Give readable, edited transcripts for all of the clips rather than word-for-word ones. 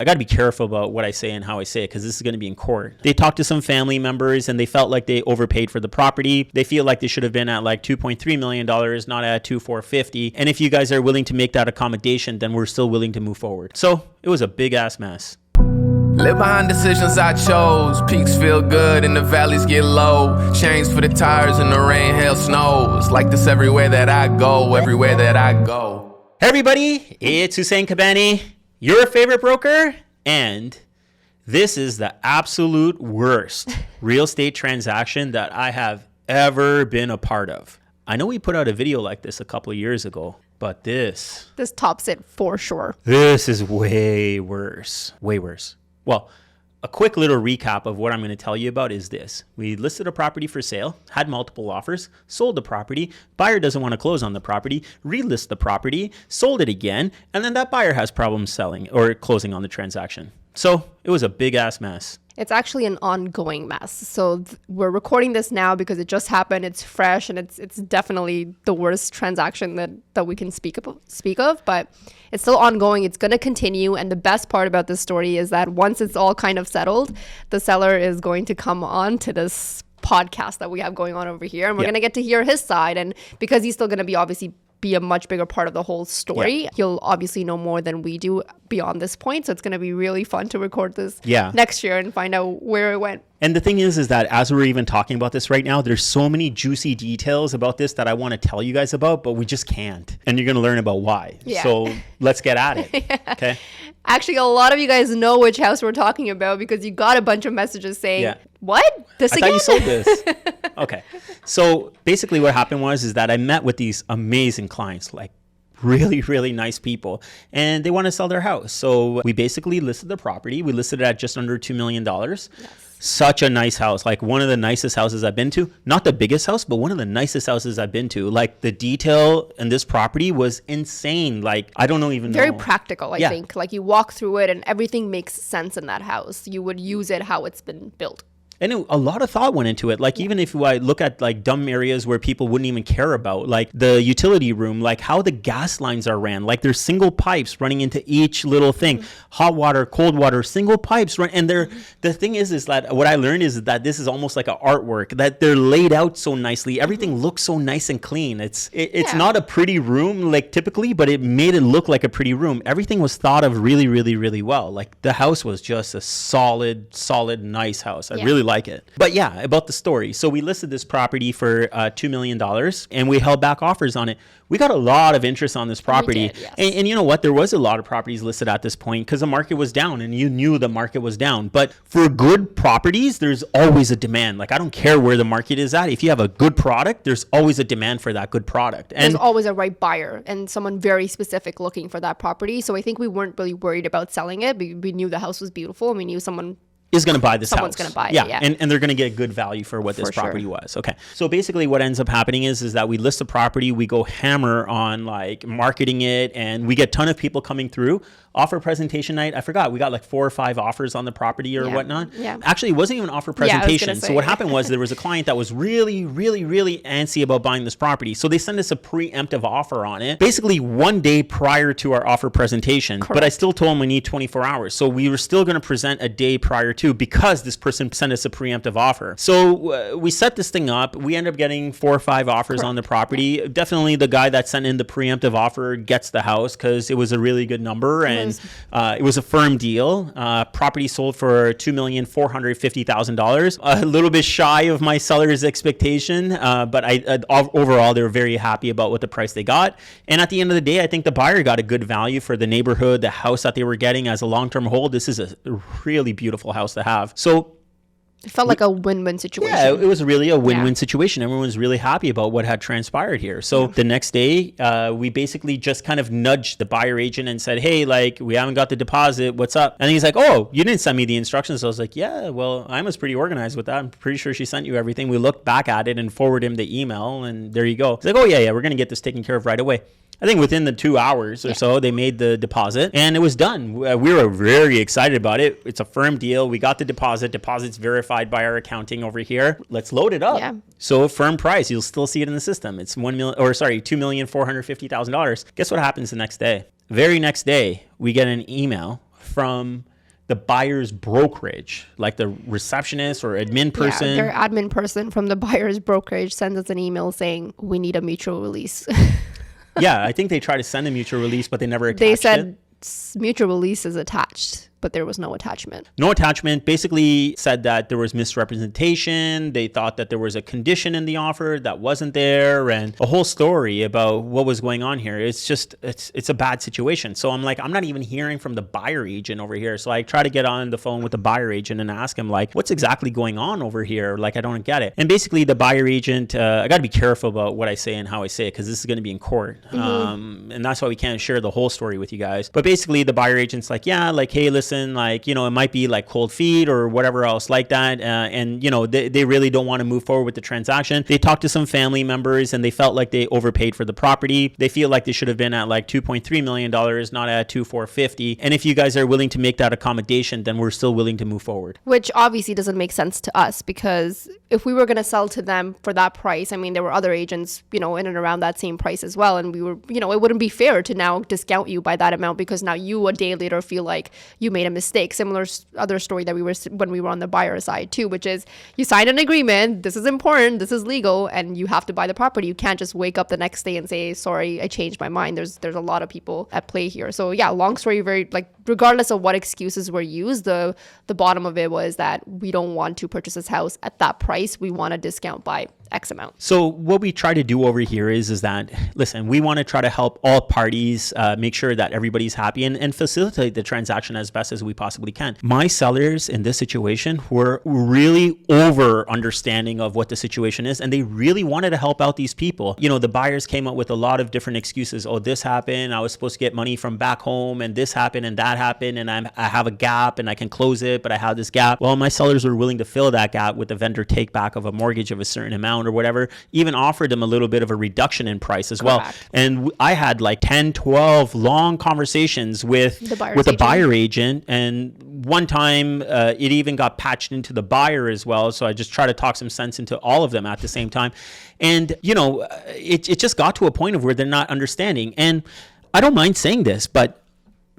I got to be careful about what I say and how I say it because this is going to be in court. They talked to some family members and they felt like they overpaid for the property. They feel like they should have been at like $2.3 million, not at $2,450. And if you guys are willing to make that accommodation, then we're still willing to move forward. So it was a big ass mess. Live behind decisions I chose. Peaks feel good and the valleys get low. Chains for the tires and the rain, hail, snows. Like this everywhere that I go, everywhere that I go. Hey everybody, it's Hussein Kabani, your favorite broker, and this is the absolute worst real estate transaction that I have ever been a part of. I know we put out a video like this a couple of years ago, but this tops it for sure. This is way worse, way worse. Well, a quick little recap of what I'm going to tell you about is this. We listed a property for sale, had multiple offers, sold the property, buyer doesn't want to close on the property, relist the property, sold it again, and then that buyer has problems selling or closing on the transaction. So it was a big ass mess. It's actually an ongoing mess. So we're recording this now because it just happened. It's fresh and it's definitely the worst transaction that we can speak of, but it's still ongoing. It's going to continue. And the best part about this story is that once it's all kind of settled, the seller is going to come on to this podcast that we have going on over here. And we're going to get to hear his side. And because he's still going to be a much bigger part of the whole story. He'll obviously know more than we do beyond this point. So it's going to be really fun to record this next year and find out where it went. And the thing is that as we're even talking about this right now, there's so many juicy details about this that I want to tell you guys about, but we just can't. And you're going to learn about why. Yeah. So let's get at it. Okay. Actually, a lot of you guys know which house we're talking about because you got a bunch of messages saying, what? This again? I thought you sold this. Okay. So basically what happened is that I met with these amazing clients, like really, really nice people, and they want to sell their house. So we basically listed the property. We listed it at just under $2 million. Yes. Such a nice house, like one of the nicest houses I've been to. Not the biggest house, but one of the nicest houses I've been to. Like the detail in this property was insane. Like I don't know. Very practical, I think. Like you walk through it and everything makes sense in that house. You would use it how it's been built. And a lot of thought went into it. Like even if I look at like dumb areas where people wouldn't even care about, like the utility room, like how the gas lines are ran, like there's single pipes running into each little thing, hot water, cold water, single pipes run. And the thing is that what I learned is that this is almost like an artwork, that they're laid out so nicely. Everything looks so nice and clean. It's not a pretty room like typically, but it made it look like a pretty room. Everything was thought of really, really, really well. Like the house was just a solid, nice house. I really like it. But yeah, about the story. So we listed this property for $2 million and we held back offers on it. We got a lot of interest on this property. We did, yes. And you know what? There was a lot of properties listed at this point because the market was down and you knew the market was down. But for good properties, there's always a demand. Like I don't care where the market is at. If you have a good product, there's always a demand for that good product. And there's always a right buyer and someone very specific looking for that property. So I think we weren't really worried about selling it. We knew the house was beautiful and we knew someone is going to buy this Someone's house. Going to buy it, yeah. And they're going to get good value for what this property was. Okay. So basically what ends up happening is that we list the property, we go hammer on like marketing it, and we get a ton of people coming through. Offer presentation night, I forgot, we got like 4 or 5 offers on the property or whatnot. Yeah. Actually, it wasn't even offer presentation. So what happened was there was a client that was really, really, really antsy about buying this property. So they sent us a preemptive offer on it, basically one day prior to our offer presentation. Correct. But I still told them we need 24 hours. So we were still going to present a day prior to because this person sent us a preemptive offer. So we set this thing up. We ended up getting 4 or 5 offers on the property. Definitely the guy that sent in the preemptive offer gets the house because it was a really good number. And it was a firm deal. Property sold for $2,450,000. A little bit shy of my seller's expectation, but overall they were very happy about what the price they got. And at the end of the day, I think the buyer got a good value for the neighborhood, the house that they were getting as a long-term hold. This is a really beautiful house to have. So it felt like a win-win situation. Yeah, it was really a win-win situation. Everyone was really happy about what had transpired here. So the next day, we basically just kind of nudged the buyer agent and said, hey, like, we haven't got the deposit. What's up? And he's like, oh, you didn't send me the instructions. So I was like, yeah, well, I was pretty organized with that. I'm pretty sure she sent you everything. We looked back at it and forwarded him the email, and there you go. He's like, oh, yeah, we're going to get this taken care of right away. I think within the 2 hours or so, they made the deposit and it was done. We were very excited about it. It's a firm deal. We got the deposit. Deposit's verified by our accounting over here. Let's load it up. Yeah. So firm price. You'll still see it in the system. It's $2,450,000. Guess what happens the next day? Very next day, we get an email from the buyer's brokerage, like the receptionist or admin person. Yeah, their admin person from the buyer's brokerage sends us an email saying, we need a mutual release. Yeah, I think they tried to send a mutual release, but they never attached They said it. Mutual release is attached, but there was no attachment. No attachment. Basically said that there was misrepresentation. They thought that there was a condition in the offer that wasn't there, and a whole story about what was going on here. It's just, it's a bad situation. So I'm like, I'm not even hearing from the buyer agent over here. So I try to get on the phone with the buyer agent and ask him, like, what's exactly going on over here? Like, I don't get it. And basically the buyer agent, I got to be careful about what I say and how I say it, because this is going to be in court. And that's why we can't share the whole story with you guys. But basically the buyer agent's like, yeah, like, hey, listen, like, you know, it might be like cold feet or whatever else like that. And, you know, they really don't want to move forward with the transaction. They talked to some family members and they felt like they overpaid for the property. They feel like they should have been at like $2.3 million, not at $2,450. And if you guys are willing to make that accommodation, then we're still willing to move forward. Which obviously doesn't make sense to us, because if we were going to sell to them for that price, I mean, there were other agents, you know, in and around that same price as well. And we were, you know, it wouldn't be fair to now discount you by that amount, because now you a day later feel like you made a mistake. Similar other story that we were when we were on the buyer side too, which is you signed an agreement, this is important, this is legal, and you have to buy the property. You can't just wake up the next day and say, sorry, I changed my mind. There's a lot of people at play here. So yeah, long story, very, like, regardless of what excuses were used, the bottom of it was that we don't want to purchase this house at that price. We want a discount by X amount. So what we try to do over here is that, listen, we want to try to help all parties make sure that everybody's happy and facilitate the transaction as best as we possibly can. My sellers in this situation were really over understanding of what the situation is, and they really wanted to help out these people. You know, the buyers came up with a lot of different excuses. Oh, this happened, I was supposed to get money from back home, and this happened and that happened, and I have a gap and I can close it, but I have this gap. Well, my sellers were willing to fill that gap with a vendor take back of a mortgage of a certain amount or whatever, even offered them a little bit of a reduction in price as well. And I had like 10, 12 long conversations with the buyer agent. And one time it even got patched into the buyer as well. So I just try to talk some sense into all of them at the same time. And, you know, it just got to a point of where they're not understanding. And I don't mind saying this, but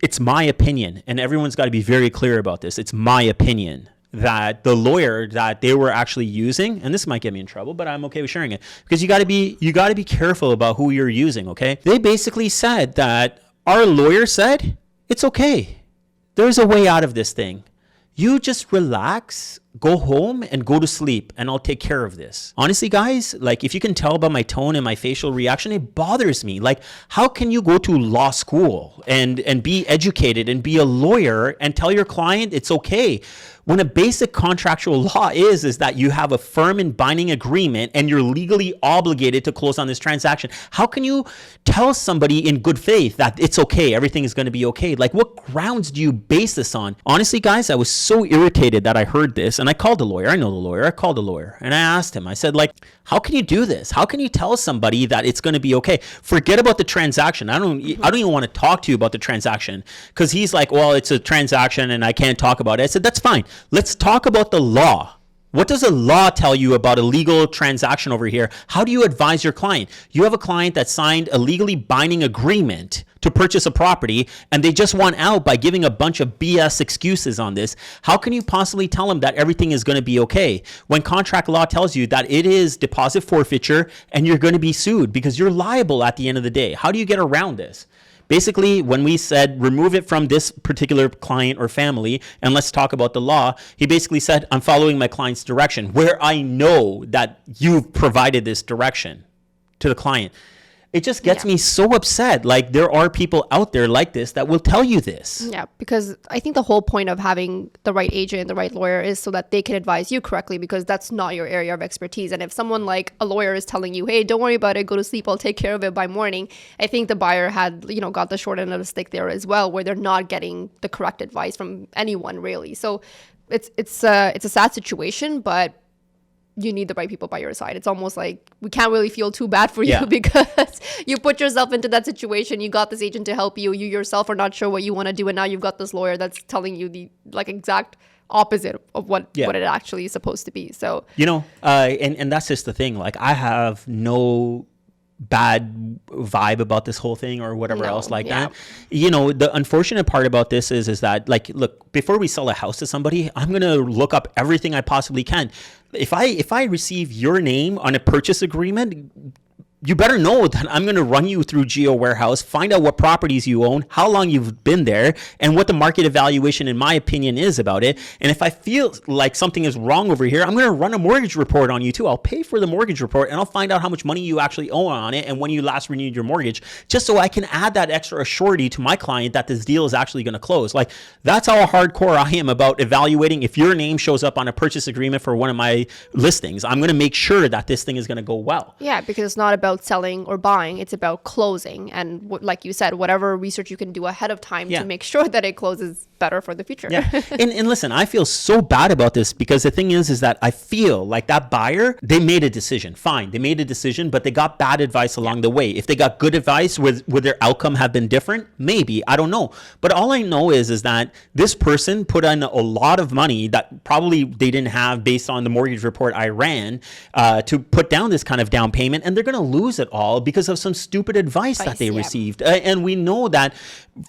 it's my opinion. And everyone's got to be very clear about this. It's my opinion that the lawyer that they were actually using, and this might get me in trouble, but I'm okay with sharing it, because you got to be careful about who you're using. Okay, they basically said that our lawyer said it's okay, there's a way out of this thing, you just relax, go home and go to sleep, and I'll take care of this. Honestly, guys, like, if you can tell by my tone and my facial reaction, it bothers me. Like, how can you go to law school and be educated and be a lawyer and tell your client it's okay, when a basic contractual law is that you have a firm and binding agreement and you're legally obligated to close on this transaction? How can you tell somebody in good faith that it's okay, everything is going to be okay? Like, what grounds do you base this on? Honestly, guys, I was so irritated that I heard this, and I called the lawyer. I know the lawyer. I called the lawyer and I asked him, I said, like, how can you do this? How can you tell somebody that it's going to be okay? Forget about the transaction. I don't even want to talk to you about the transaction, because he's like, well, it's a transaction and I can't talk about it. I said, that's fine. Let's talk about the law. What does the law tell you about a legal transaction over here? How do you advise your client? You have a client that signed a legally binding agreement to purchase a property, and they just want out by giving a bunch of BS excuses on this. How can you possibly tell them that everything is going to be okay when contract law tells you that it is deposit forfeiture and you're going to be sued because you're liable at the end of the day? How do you get around this? Basically, when we said remove it from this particular client or family and let's talk about the law, he basically said, I'm following my client's direction, where I know that you've provided this direction to the client. It just gets me so upset. Like, there are people out there like this that will tell you this. Yeah, because I think the whole point of having the right agent, the right lawyer, is so that they can advise you correctly, because that's not your area of expertise. And if someone like a lawyer is telling you, hey, don't worry about it, go to sleep, I'll take care of it by morning, I think the buyer had, you know, got the short end of the stick there as well, where they're not getting the correct advice from anyone, really. So it's a sad situation, but you need the right people by your side. It's almost like we can't really feel too bad for you because you put yourself into that situation. You got this agent to help you. You yourself are not sure what you want to do. And now you've got this lawyer that's telling you the like exact opposite of what it actually is supposed to be. So, you know, and that's just the thing. Like, I have no bad vibe about this whole thing or whatever else like that. The unfortunate part about this is that, like, look, before we sell a house to somebody, I'm going to look up everything I possibly can. If I receive your name on a purchase agreement, you better know that I'm going to run you through Geo Warehouse, find out what properties you own, how long you've been there, and what the market evaluation, in my opinion, is about it. And if I feel like something is wrong over here, I'm going to run a mortgage report on you too. I'll pay for the mortgage report, and I'll find out how much money you actually owe on it and when you last renewed your mortgage, just so I can add that extra surety to my client that this deal is actually going to close. Like, that's how hardcore I am about evaluating. If your name shows up on a purchase agreement for one of my listings, I'm going to make sure that this thing is going to go well. Yeah, because it's not about selling or buying, it's about closing, and like you said, whatever research you can do ahead of time to make sure that it closes better for the future. And listen, I feel so bad about this, because the thing is that I feel like that buyer, they made a decision. Fine, they made a decision, but they got bad advice along the way. If they got good advice, would their outcome have been different? Maybe, I don't know. But all I know is that this person put in a lot of money that probably they didn't have based on the mortgage report I ran to put down this kind of down payment, and they're going to lose it all because of some stupid advice that they received. And we know that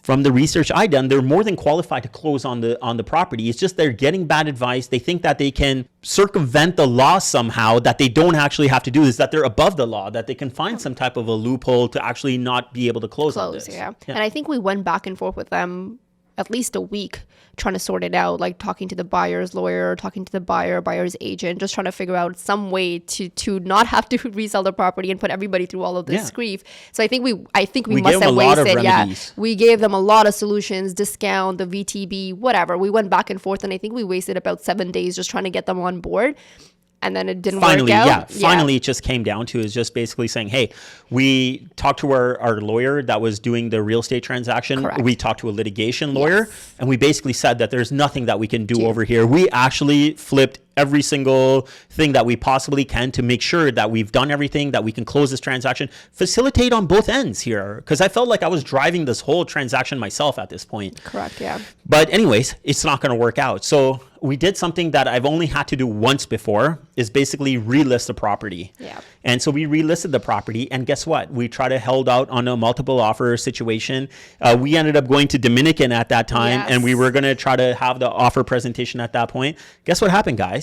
from the research I done, they're more than qualified to close on the property. It's just they're getting bad advice. They think that they can circumvent the law somehow, that they don't actually have to do this, that they're above the law, that they can find some type of a loophole to actually not be able to close on this. And I think we went back and forth with them at least a week trying to sort it out, like talking to the buyer's lawyer, talking to the buyer's agent, just trying to figure out some way to not have to resell the property and put everybody through all of this grief. So I think we must have wasted we gave them a lot of solutions, discount, the VTB, whatever. We went back and forth, and I think we wasted about 7 days just trying to get them on board. And then it didn't work out. Finally, it just came down to is just basically saying, hey, we talked to our lawyer that was doing the real estate transaction. Correct. We talked to a litigation lawyer, and we basically said that there's nothing that we can do over here. We actually flipped every single thing that we possibly can to make sure that we've done everything, that we can close this transaction, facilitate on both ends here. Because I felt like I was driving this whole transaction myself at this point. Correct, yeah. But anyways, it's not going to work out. So we did something that I've only had to do once before, is basically relist the property. Yeah. And so we relisted the property, and guess what? We tried to held out on a multiple offer situation. We ended up going to Dominican at that time, and we were going to try to have the offer presentation at that point. Guess what happened, guys?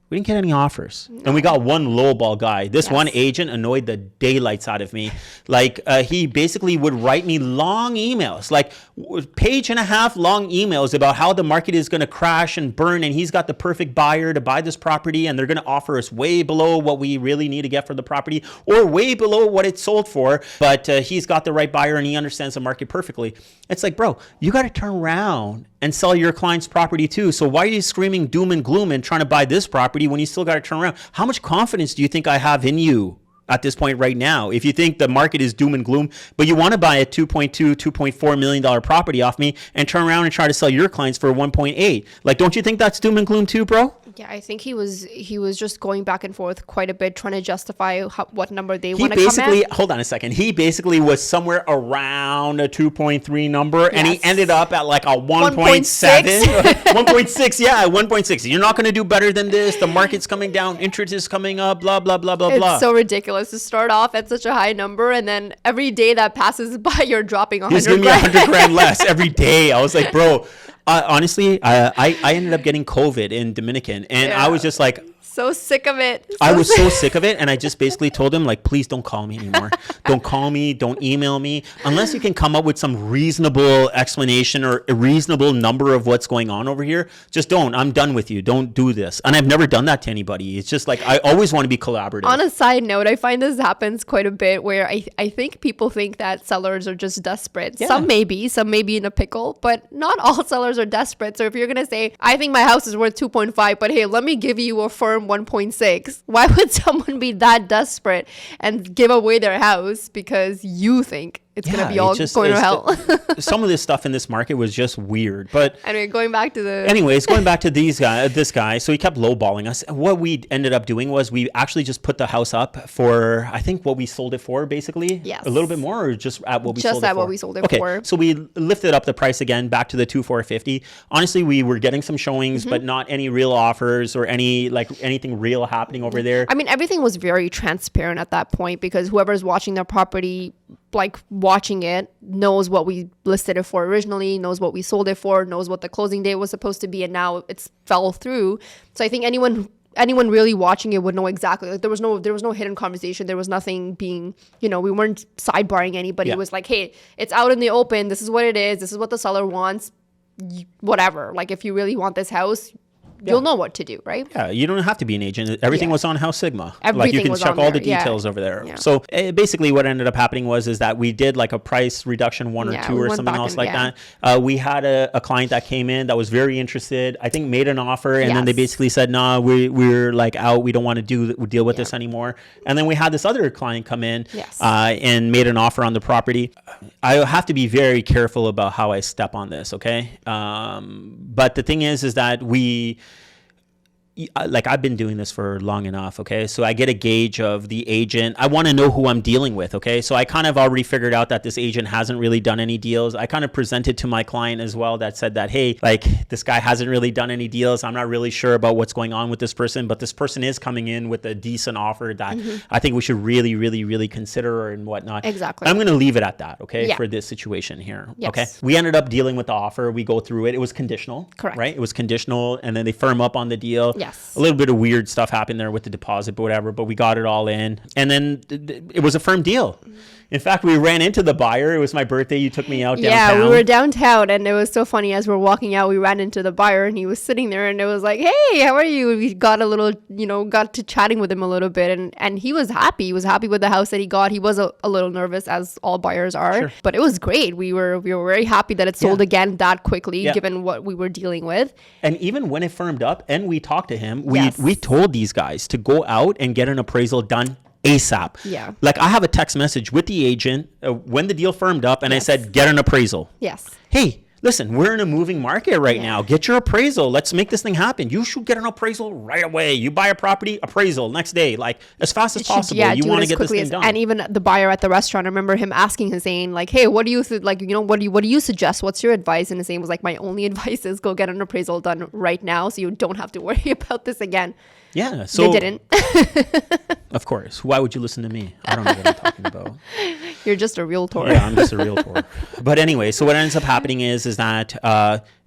We didn't get any offers. No. And we got one lowball guy. This one agent annoyed the daylights out of me. Like, he basically would write me long emails, like page and a half long emails about how the market is going to crash and burn, and he's got the perfect buyer to buy this property, and they're going to offer us way below what we really need to get for the property, or way below what it's sold for, but he's got the right buyer and he understands the market perfectly. It's like, bro, you got to turn around and sell your client's property too. So why are you screaming doom and gloom and trying to buy this property when you still got to turn around? How much confidence do you think I have in you at this point right now? If you think the market is doom and gloom, but you want to buy a $2.4 million property off me and turn around and try to sell your clients for 1.8, like, don't you think that's doom and gloom too, bro? Yeah, I think he was just going back and forth quite a bit, trying to justify what number they want to come at. Hold on a second. He basically was somewhere around a 2.3 number, and he ended up at like a 1.7. 1.6, yeah, 1.6. You're not going to do better than this. The market's coming down. Interest is coming up, blah, blah, blah, blah, blah. It's so ridiculous to start off at such a high number, and then every day that passes by, you're dropping 100 He's giving me 100 grand less every day. I was like, bro, honestly, I ended up getting COVID in Dominican, and I was just like, so sick of it. I was so sick of it, and I just basically told him, like, please don't call me anymore. Don't call me. Don't email me. Unless you can come up with some reasonable explanation or a reasonable number of what's going on over here, just don't. I'm done with you. Don't do this. And I've never done that to anybody. It's just like, I always want to be collaborative. On a side note, I find this happens quite a bit, where I think people think that sellers are just desperate. Yeah. Some may be in a pickle, but not all sellers are desperate. So if you're going to say, I think my house is worth 2.5, but hey, let me give you a firm 1.6. Why would someone be that desperate and give away their house because you think it's going to be all going to hell. Some of this stuff in this market was just weird. But anyway, going back to this guy. So he kept lowballing us. What we ended up doing was we actually just put the house up for, I think, what we sold it for, basically. Yes. A little bit more, or just at what we sold it for? Just at what we sold it for. So we lifted up the price again back to the 2,450. Honestly, we were getting some showings, but not any real offers or anything real happening over there. I mean, everything was very transparent at that point, because whoever's watching their property, like watching it, knows what we listed it for originally, knows what we sold it for, knows what the closing date was supposed to be, and now it's fell through. So I think anyone really watching it would know exactly. Like there was no hidden conversation. There was nothing being, we weren't sidebarring anybody. It was like, hey, it's out in the open. This is what it is. This is what the seller wants. Whatever. Like if you really want this house, you'll know what to do, right? Yeah, you don't have to be an agent. Everything was on House Sigma. Everything you can was check on all there. the details over there. Yeah. So basically what ended up happening is that we did like a price reduction, one or two or something else like that. We had a client that came in that was very interested, I think made an offer, and then they basically said, nah, we're like out. We don't want to deal with this anymore. And then we had this other client come in and made an offer on the property. I have to be very careful about how I step on this, okay? But the thing is that I've been doing this for long enough, okay? So I get a gauge of the agent. I want to know who I'm dealing with, okay? So I kind of already figured out that this agent hasn't really done any deals. I kind of presented to my client as well that said that, hey, like this guy hasn't really done any deals. I'm not really sure about what's going on with this person, but this person is coming in with a decent offer that I think we should really, really, really consider and whatnot. Exactly. I'm going to leave it at that, okay, for this situation here, okay? We ended up dealing with the offer. We go through it. It was conditional, correct? Right? It was conditional, and then they firm up on the deal. Yes. A little bit of weird stuff happened there with the deposit, but whatever. But we got it all in, and then it was a firm deal. In fact, we ran into the buyer. It was my birthday. You took me out downtown. Yeah, we were downtown, and it was so funny. As we're walking out, we ran into the buyer, and he was sitting there, and it was like, hey, how are you? We got a little, got to chatting with him a little bit, and he was happy. He was happy with the house that he got. He was a little nervous, as all buyers are, but it was great. We were very happy that it sold again that quickly, given what we were dealing with. And even when it firmed up, and we talked to him, we told these guys to go out and get an appraisal done ASAP. Yeah. Like I have a text message with the agent when the deal firmed up, and I said, get an appraisal. Yes. Hey, listen, we're in a moving market right now. Get your appraisal. Let's make this thing happen. You should get an appraisal right away. You buy a property, appraisal next day, like as fast as possible. You want to get this thing done. And even the buyer at the restaurant, I remember him asking Hussein, like, hey, what do you what do you suggest? What's your advice? And Hussein was like, my only advice is go get an appraisal done right now, so you don't have to worry about this again. Yeah, so they didn't. Of course. Why would you listen to me? I don't know what I'm talking about. You're just a realtor. Yeah, I'm just a realtor. But anyway, so what ends up happening is that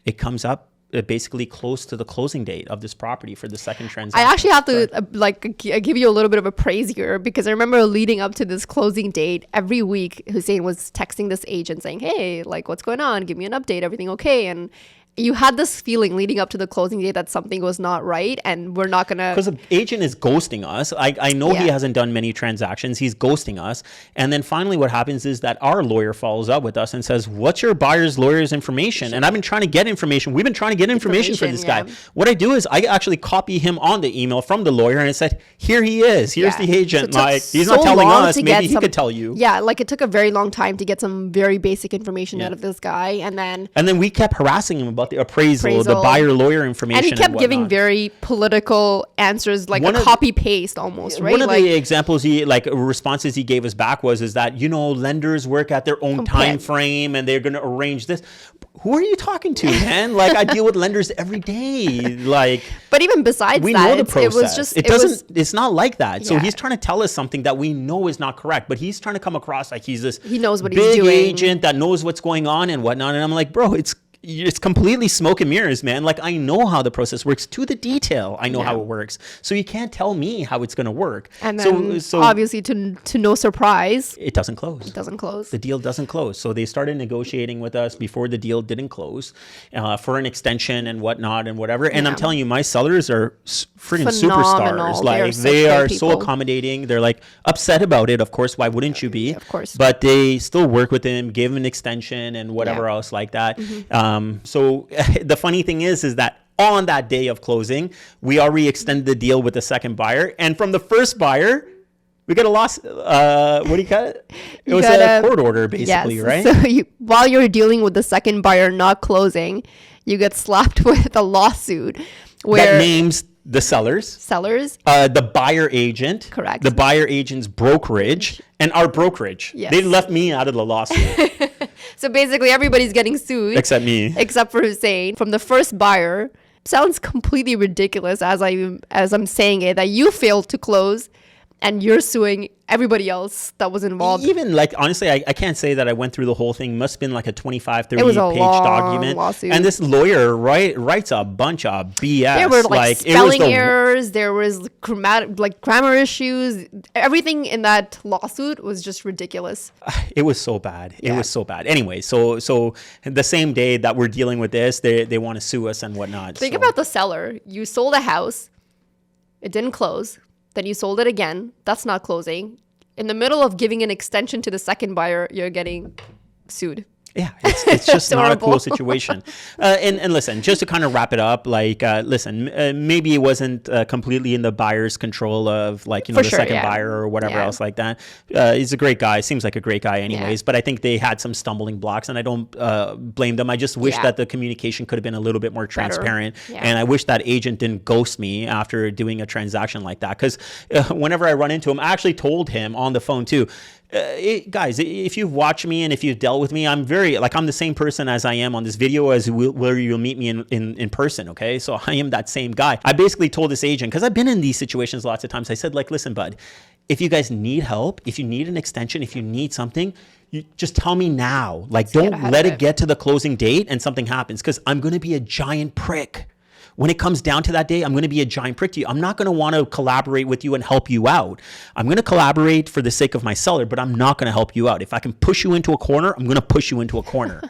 it comes up basically close to the closing date of this property for the second transaction. I actually have to give you a little bit of a praise here, because I remember leading up to this closing date, every week Hussein was texting this agent saying, hey, like, what's going on? Give me an update. Everything okay? And you had this feeling leading up to the closing date that something was not right, and we're not gonna, because the agent is ghosting us. I know he hasn't done many transactions. He's ghosting us. And then finally what happens is that our lawyer follows up with us and says, what's your buyer's lawyer's information? And I've been trying to get information. We've been trying to get information for this guy. What I do is I actually copy him on the email from the lawyer, and I said, here he is. Here's the agent. So he's not telling us. Maybe he could tell you. Yeah, like it took a very long time to get some very basic information out of this guy. And then we kept harassing him about the appraisal, the buyer lawyer information, and he kept giving very political answers, like a copy paste almost, right? One of the examples responses he gave us back is that lenders work at their own time frame and they're going to arrange this. Who are you talking to, man? Like, I deal with lenders every day. Like, but even besides we that, know the process. It was just it's not like that. So he's trying to tell us something that we know is not correct, but he's trying to come across like he's this he knows what big he's doing agent that knows what's going on and whatnot. And I'm like, bro, it's completely smoke and mirrors, man. Like, I know how the process works to the detail. I know how it works. So you can't tell me how it's going to work. And then obviously to no surprise, it doesn't close. The deal doesn't close. So they started negotiating with us before the deal didn't close for an extension and whatnot and whatever. And I'm telling you, my sellers are freaking superstars. Like, they are so accommodating. They're like upset about it. Of course, why wouldn't you be? Of course. But they still work with him, give him an extension and whatever else like that. So the funny thing is that on that day of closing, we already extended the deal with the second buyer. And from the first buyer, We got a loss. What do you call it? It was a court order, basically, right? So while you're dealing with the second buyer not closing, you get slapped with a lawsuit where that names the sellers, the buyer agent, correct, the buyer agent's brokerage, and our brokerage. Yes. They left me out of the lawsuit. So basically, everybody's getting sued except me, except for Hussein from the first buyer. Sounds completely ridiculous as I'm saying it, that you failed to close and you're suing everybody else that was involved. Even like, honestly, I can't say that I went through the whole thing. Must have been like a 25, 30 it was a page long document. Lawsuit. And this lawyer writes a bunch of BS. There were like spelling it was errors. There was grammar issues. Everything in that lawsuit was just ridiculous. It was so bad. It was so bad. Anyway, so the same day that we're dealing with this, they want to sue us and whatnot. Think about the seller. You sold a house. It didn't close. Then you sold it again. That's not closing. In the middle of giving an extension to the second buyer, you're getting sued. Yeah, it's just not a cool situation. And listen, just to kind of wrap it up, like, maybe it wasn't completely in the buyer's control of, like, the second buyer or whatever else like that. He's a great guy. Seems like a great guy anyways. But I think they had some stumbling blocks, and I don't blame them. I just wish that the communication could have been a little bit more transparent. And I wish that agent didn't ghost me after doing a transaction like that. Because whenever I run into him, I actually told him on the phone too, guys, if you've watched me and if you've dealt with me, I'm the same person as I am on this video as where you'll meet me in person, okay? So I am that same guy. I basically told this agent, because I've been in these situations lots of times, I said, like, listen, bud, if you guys need help, if you need an extension, if you need something, you just tell me now. Like, don't let it get to the closing date and something happens, because I'm going to be a giant prick. When it comes down to that day, I'm going to be a giant prick to you. I'm not going to want to collaborate with you and help you out. I'm going to collaborate for the sake of my seller, but I'm not going to help you out. If I can push you into a corner, I'm going to push you into a corner.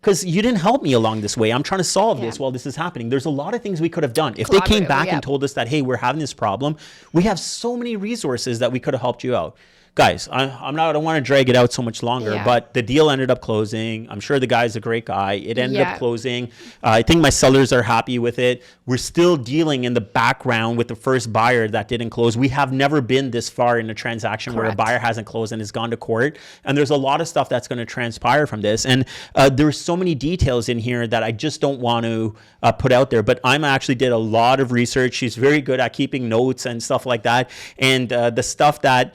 Because you didn't help me along this way. I'm trying to solve this while this is happening. There's a lot of things we could have done. If they came back and told us that, hey, we're having this problem, we have so many resources that we could have helped you out. Guys, I don't want to drag it out so much longer, but the deal ended up closing. I'm sure the guy's a great guy. It ended up closing. I think my sellers are happy with it. We're still dealing in the background with the first buyer that didn't close. We have never been this far in a transaction where a buyer hasn't closed and has gone to court. And there's a lot of stuff that's going to transpire from this. And there's so many details in here that I just don't want to put out there. But Ima actually did a lot of research. She's very good at keeping notes and stuff like that. And the stuff that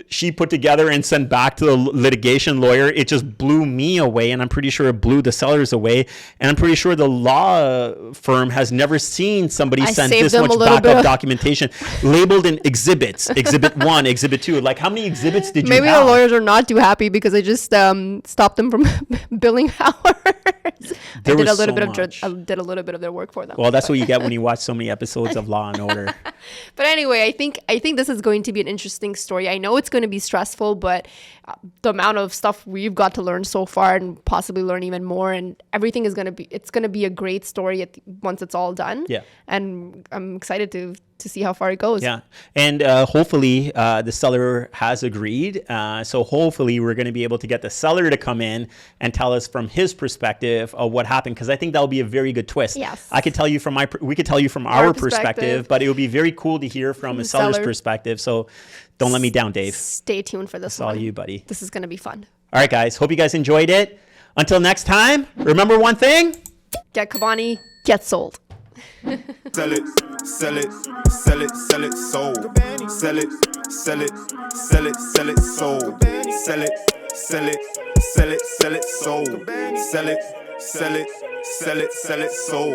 she put together and sent back to the litigation lawyer, it just blew me away, and I'm pretty sure it blew the sellers away, and I'm pretty sure the law firm has never seen somebody send this much backup documentation labeled in exhibits. Exhibit 1, Exhibit 2. Like, how many exhibits did you have? Maybe the lawyers are not too happy because I just stopped them from billing hours. I did a little bit of their work for them. Well, that's what you get when you watch so many episodes of Law and Order. But anyway, I think this is going to be an interesting story. I know it's going to be stressful, but the amount of stuff we've got to learn so far and possibly learn even more, and everything is going to be a great story once it's all done. Yeah. And I'm excited to see how far it goes. Yeah. And hopefully the seller has agreed. So hopefully we're going to be able to get the seller to come in and tell us from his perspective of what happened, because I think that'll be a very good twist. Yes. We could tell you from our perspective, but it would be very cool to hear from a seller's perspective. So don't let me down, Dave. Stay tuned for this one. It's all you, buddy. This is going to be fun. All right, guys. Hope you guys enjoyed it. Until next time, remember one thing. Get Kabani, get sold. Sell it, sell it, sell it, sell it, sold. Sell it, sell it, sell it, sell it, sold. Sell it, sell it, sell it, sell it, sold. Sell it, sell it, sell it, sell it, sold.